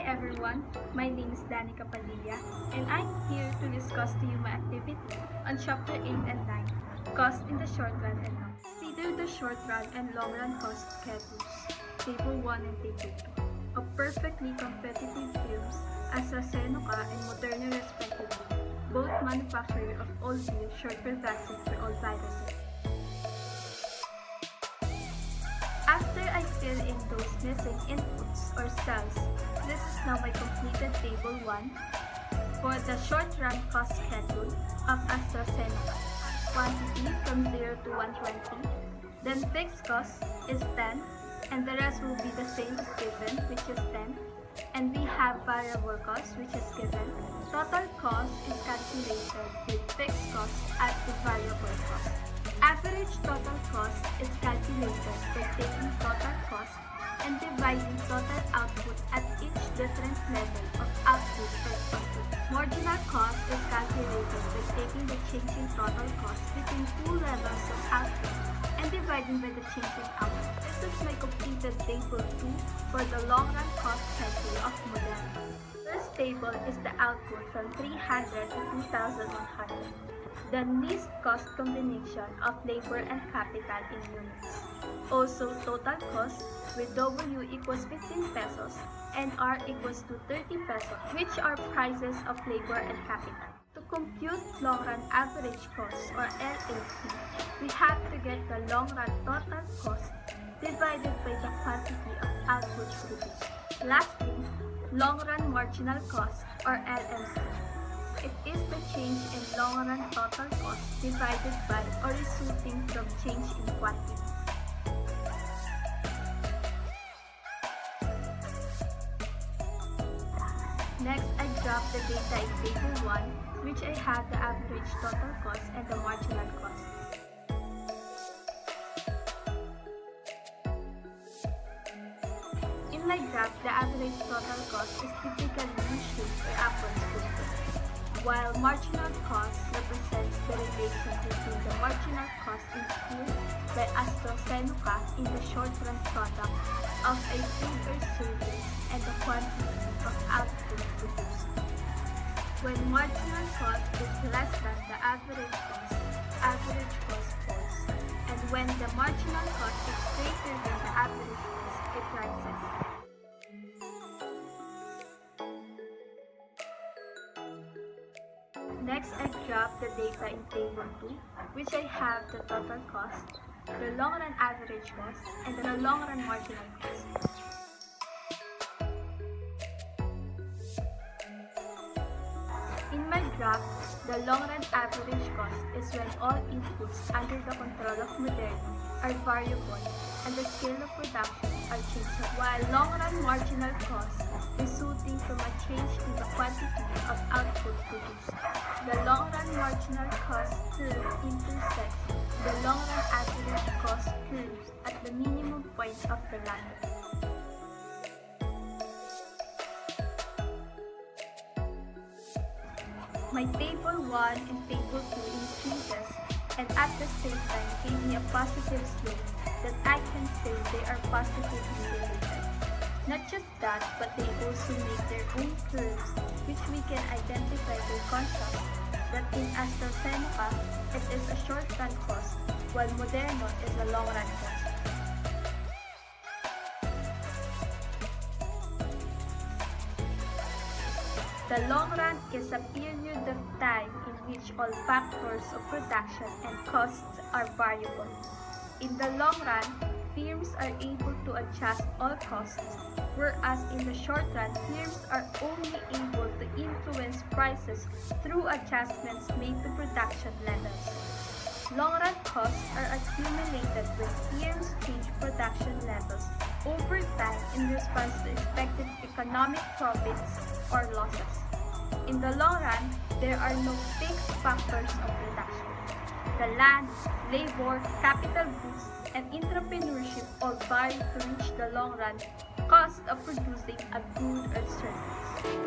everyone, my name is Danica Padilla and I'm here to discuss to you my activity on Chapter 8 and 9, Cost in the Short Run and Long. Consider the short run and long run cost schedules, Table 1 and Table 2, of perfectly competitive firms as AstraZeneca and Moderna respectively, both manufacturers of all new short-run vaccines for all viruses. After I fill in those missing inputs or cells, this is now my completed Table 1 for the short-run cost schedule of AstraZeneca. Quantity from 0 to 120. Then fixed cost is 10 and the rest will be the same as given, which is 10. And we have variable cost, which is given. Total cost is calculated with fixed cost at the variable cost. Average total cost is calculated by taking total cost and dividing total output at each different level of output per output. Marginal cost is calculated by taking the change in total cost between two levels of output and dividing by the change in output. This is my completed Table 2 for the long run cost schedule of Moderna. First table is the output from 300 to 2,100. The least cost combination of labor and capital in units. Also, total cost with W equals 15 pesos and R equals to 30 pesos, which are prices of labor and capital. To compute long run average cost or LLC, we have to get the long run total cost divided by the quantity of output produced. Lastly, long run marginal cost or LMC. It is the change in long run total cost divided by or resulting from change in quantity. Next, I drop the data in Table 1, which I have the average total cost and the marginal cost. In my graph, the average total cost is typically U-shaped or upward sloping, while marginal cost represents the relation between the marginal cost incurred by AstraZeneca in the short-run product of a food or service and the quantity of output produced. When marginal cost is less than the average cost falls, and when the marginal cost is greater than the average cost, it rises. Next, I drop the data in Table 2, which I have the total cost, the long run average cost, and the long run marginal cost. In my graph, the long run average cost is when all inputs under the control of Moderna are variable and the scale of production are changeable, while long run marginal cost resulting from a change in the quantity of output produced. The long run marginal cost curve intersects the long run average cost curves at the minimum point of the latter. My Table 1 and Table 2 increases and at the same time gave me a positive slope that I can say they are positively related. Not just that, but they also make their own curves which we can identify by contrast that in AstraZeneca it is a short-run cost while Moderna is a long-run cost. The long run is a period of time in which all factors of production and costs are variable. In the long run, firms are able to adjust all costs, whereas in the short run, firms are only able to influence prices through adjustments made to production levels. Long-run costs are accumulated when firms change production levels over time in response to expected economic profits or losses. In the long run, there are no fixed factors of production. The land, labor, capital goods, and entrepreneurship all vary to reach the long-run cost of producing a good or service.